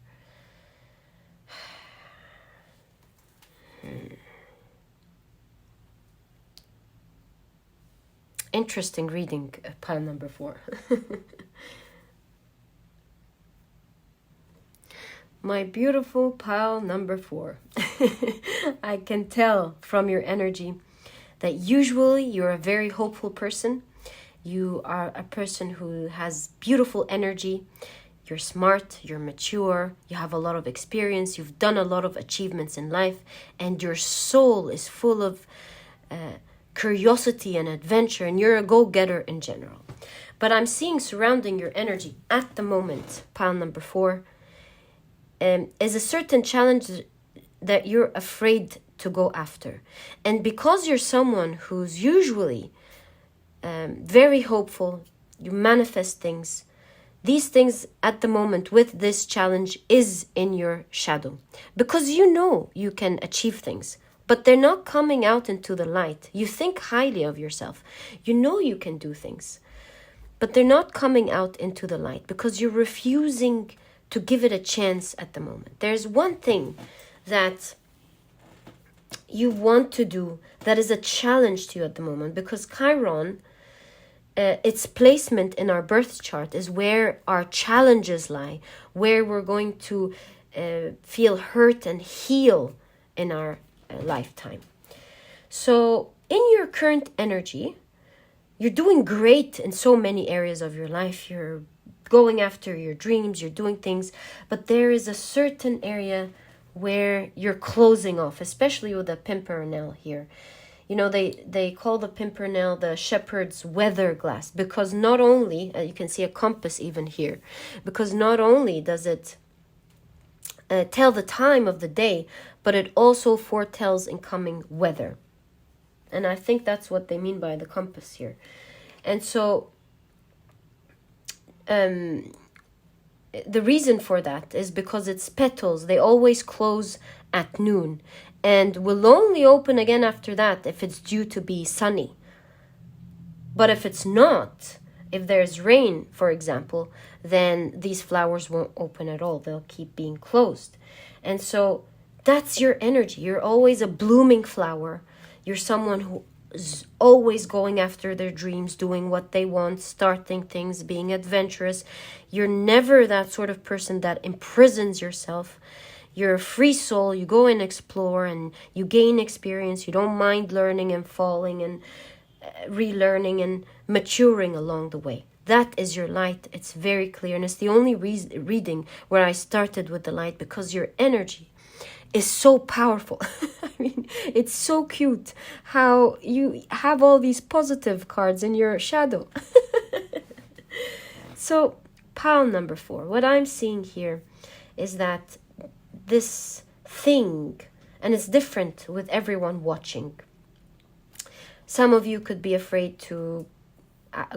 Interesting reading, pile number 4. My beautiful pile number 4. I can tell from your energy that usually you're a very hopeful person. You are a person who has beautiful energy. You're smart, you're mature, you have a lot of experience, you've done a lot of achievements in life, and your soul is full of curiosity and adventure, and you're a go-getter in general. But I'm seeing surrounding your energy at the moment, pile number 4, is a certain challenge that you're afraid to go after. And because you're someone who's usually very hopeful, you manifest things, these things at the moment with this challenge is in your shadow. Because you know you can achieve things, but they're not coming out into the light. You think highly of yourself. You know you can do things, but they're not coming out into the light because you're refusing to give it a chance at the moment. There's one thing that you want to do that is a challenge to you at the moment. Because Chiron, its placement in our birth chart is where our challenges lie, where we're going to feel hurt and heal in our lifetime. So in your current energy, you're doing great in so many areas of your life. You're going after your dreams, you're doing things, but there is a certain area where you're closing off, especially with the pimpernel here. You know, they call the pimpernel the shepherd's weather glass, because not only, you can see a compass even here, because not only does it tell the time of the day, but it also foretells incoming weather. And I think that's what they mean by the compass here. And so the reason for that is because its petals, they always close at noon and will only open again after that if it's due to be sunny. But if it's not, if there's rain, for example, then these flowers won't open at all. They'll keep being closed. And so that's your energy. You're always a blooming flower. You're someone who is always going after their dreams, doing what they want, starting things, being adventurous. You're never that sort of person that imprisons yourself. You're a free soul. You go and explore and you gain experience. You don't mind learning and falling and relearning and maturing along the way. That is your light. It's very clear. And it's the only reading where I started with the light, because your energy is so powerful. I mean, it's so cute how you have all these positive cards in your shadow. So, pile number 4. What I'm seeing here is that this thing, and it's different with everyone watching. Some of you could be afraid to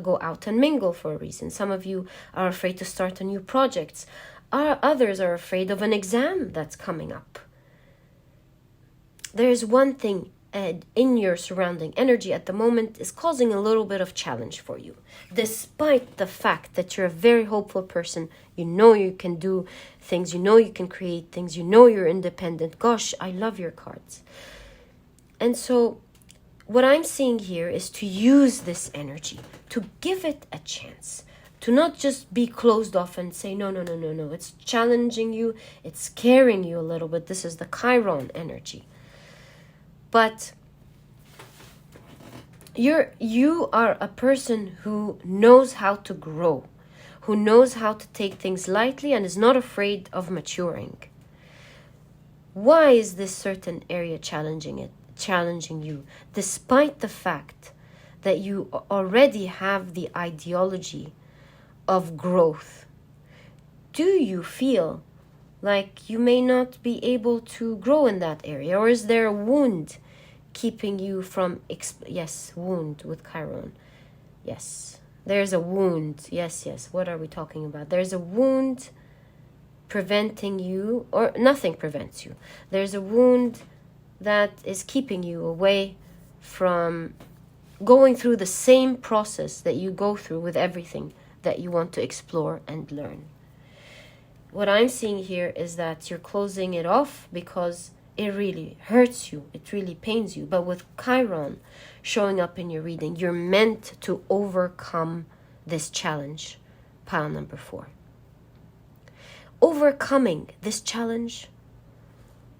go out and mingle for a reason. Some of you are afraid to start a new project. Others are afraid of an exam that's coming up. There is one thing in your surrounding energy at the moment is causing a little bit of challenge for you. Despite the fact that you're a very hopeful person, you know you can do things, you know you can create things, you know you're independent. Gosh, I love your cards. And so what I'm seeing here is to use this energy, to give it a chance, to not just be closed off and say, no. It's challenging you, it's scaring you a little bit. This is the Chiron energy. But you are a person who knows how to grow, who knows how to take things lightly and is not afraid of maturing. Why is this certain area challenging you, despite the fact that you already have the ideology of growth? Do you feel like you may not be able to grow in that area? Or is there a wound keeping you from... Yes, wound with Chiron. Yes, there's a wound. Yes. What are we talking about? There's a wound preventing you, or nothing prevents you. There's a wound that is keeping you away from going through the same process that you go through with everything that you want to explore and learn. What I'm seeing here is that you're closing it off because it really hurts you, it really pains you. But with Chiron showing up in your reading, you're meant to overcome this challenge. Pile number 4. Overcoming this challenge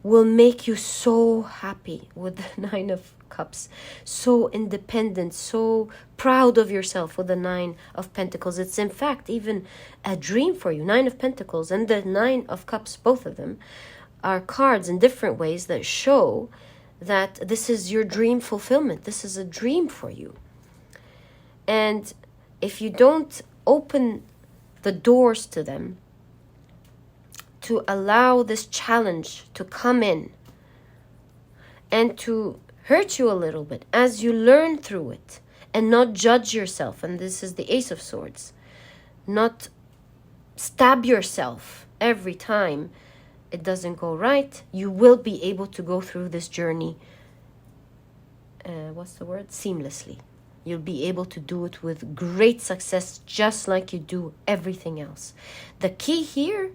will make you so happy with the 9 of Cups, so independent, so proud of yourself with the 9 of Pentacles. It's in fact even a dream for you. 9 of Pentacles and the 9 of Cups, both of them, are cards in different ways that show that this is your dream fulfillment. This is a dream for you. And if you don't open the doors to them, to allow this challenge to come in and to hurt you a little bit as you learn through it, and not judge yourself, and this is the Ace of Swords, not stab yourself every time it doesn't go right, you will be able to go through this journey, seamlessly. You'll be able to do it with great success, just like you do everything else. The key here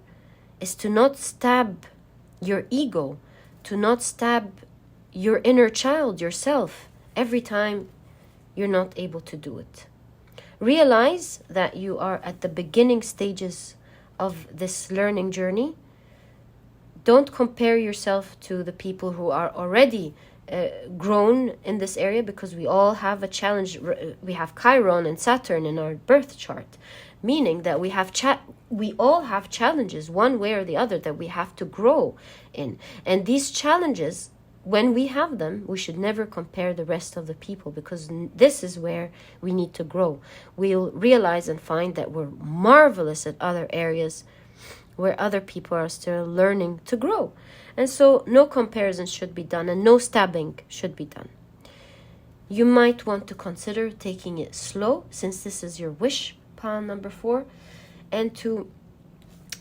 is to not stab your ego, to not stab your inner child, yourself, every time you're not able to do it. Realize that you are at the beginning stages of this learning journey. Don't compare yourself to the people who are already grown in this area, because we all have a challenge. We have Chiron and Saturn in our birth chart, meaning that we all have challenges one way or the other that we have to grow in. And these challenges, when we have them, we should never compare the rest of the people, because this is where we need to grow. We'll realize and find that we're marvelous at other areas where other people are still learning to grow. And so no comparison should be done, and no stabbing should be done. You might want to consider taking it slow, since this is your wish, pile number 4, and to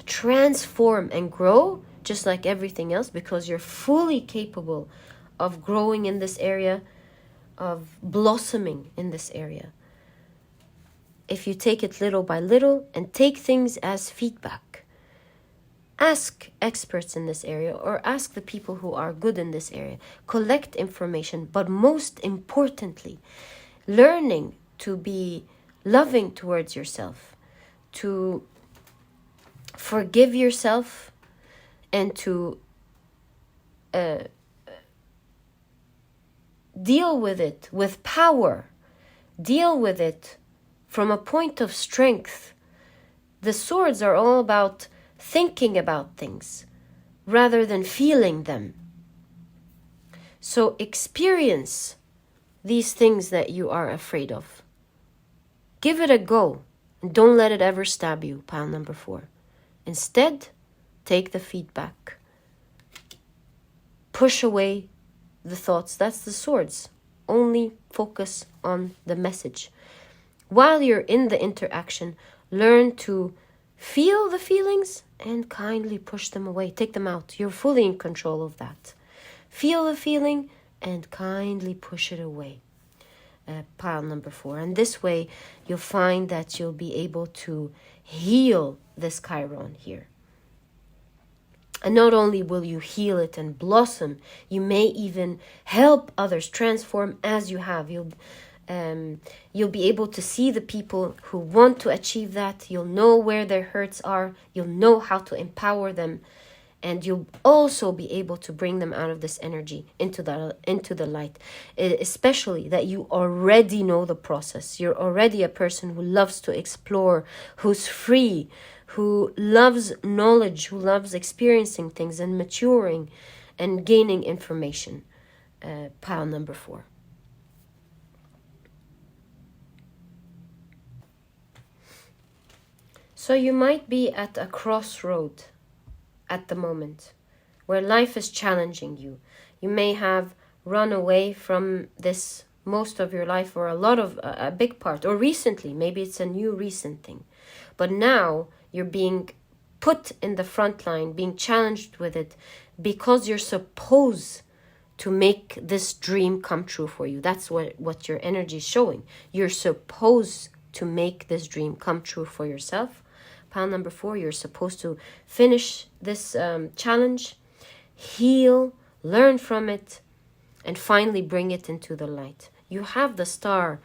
transform and grow just like everything else, because you're fully capable of growing in this area, of blossoming in this area. If you take it little by little and take things as feedback. Ask experts in this area, or ask the people who are good in this area. Collect information, but most importantly, learning to be loving towards yourself, to forgive yourself, and to deal with it with power. Deal with it from a point of strength. The swords are all about thinking about things rather than feeling them. So experience these things that you are afraid of. Give it a go, and don't let it ever stab you, pile number 4. Instead, take the feedback. Push away the thoughts. That's the swords. Only focus on the message. While you're in the interaction, learn to feel the feelings and kindly push them away. Take them out. You're fully in control of that. Feel the feeling and kindly push it away. Pile number 4. And this way, you'll find that you'll be able to heal this Chiron here. And not only will you heal it and blossom, you may even help others transform as you have. You'll be able to see the people who want to achieve that. You'll know where their hurts are. You'll know how to empower them. And you'll also be able to bring them out of this energy into the light. Especially that you already know the process. You're already a person who loves to explore, who's free, who loves knowledge, who loves experiencing things and maturing and gaining information. Pile number 4. So you might be at a crossroad at the moment where life is challenging you. You may have run away from this most of your life, or a big part, or recently, maybe it's a new recent thing. But now you're being put in the front line, being challenged with it, because you're supposed to make this dream come true for you. That's what your energy is showing. You're supposed to make this dream come true for yourself. Pile number 4, you're supposed to finish this challenge, heal, learn from it, and finally bring it into the light. You have the star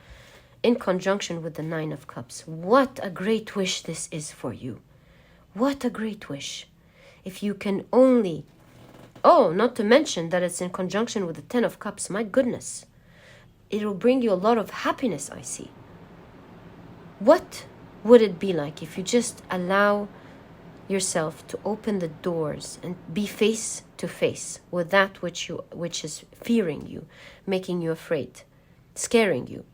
in conjunction with the 9 of Cups. What a great wish this is for you. What a great wish. If you can only... Oh, not to mention that it's in conjunction with the 10 of Cups. My goodness. It'll bring you a lot of happiness, I see. What would it be like if you just allow yourself to open the doors and be face to face with that which is fearing you, making you afraid, scaring you?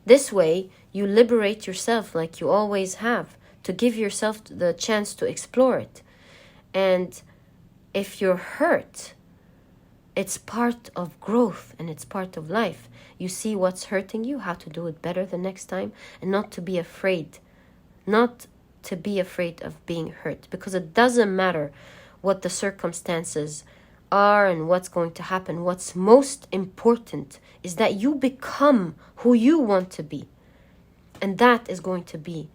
This way, you liberate yourself like you always have, to give yourself the chance to explore it. And if you're hurt, it's part of growth and it's part of life. You see what's hurting you, how to do it better the next time, and not to be afraid. Not to be afraid of being hurt, because it doesn't matter what the circumstances are and what's going to happen. What's most important is that you become who you want to be. And that is going to be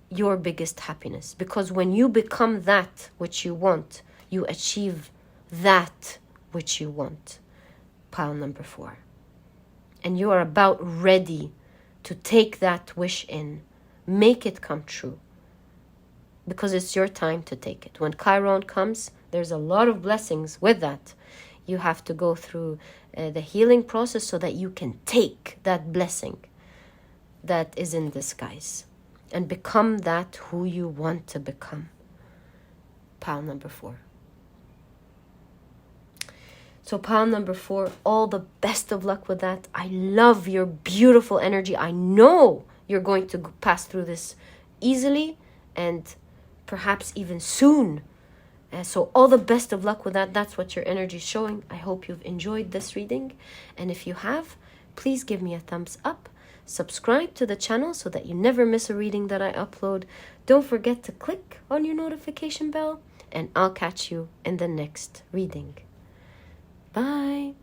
your biggest happiness. Because when you become that which you want, you achieve that which you want. Pile number 4. And you are about ready to take that wish in. Make it come true. Because it's your time to take it. When Chiron comes, there's a lot of blessings with that. You have to go through the healing process so that you can take that blessing that is in disguise and become that who you want to become. Pile number 4. So pile number 4, all the best of luck with that. I love your beautiful energy. I know you're going to pass through this easily and perhaps even soon. So all the best of luck with that. That's what your energy is showing. I hope you've enjoyed this reading. And if you have, please give me a thumbs up. Subscribe to the channel so that you never miss a reading that I upload. Don't forget to click on your notification bell. And I'll catch you in the next reading. Bye.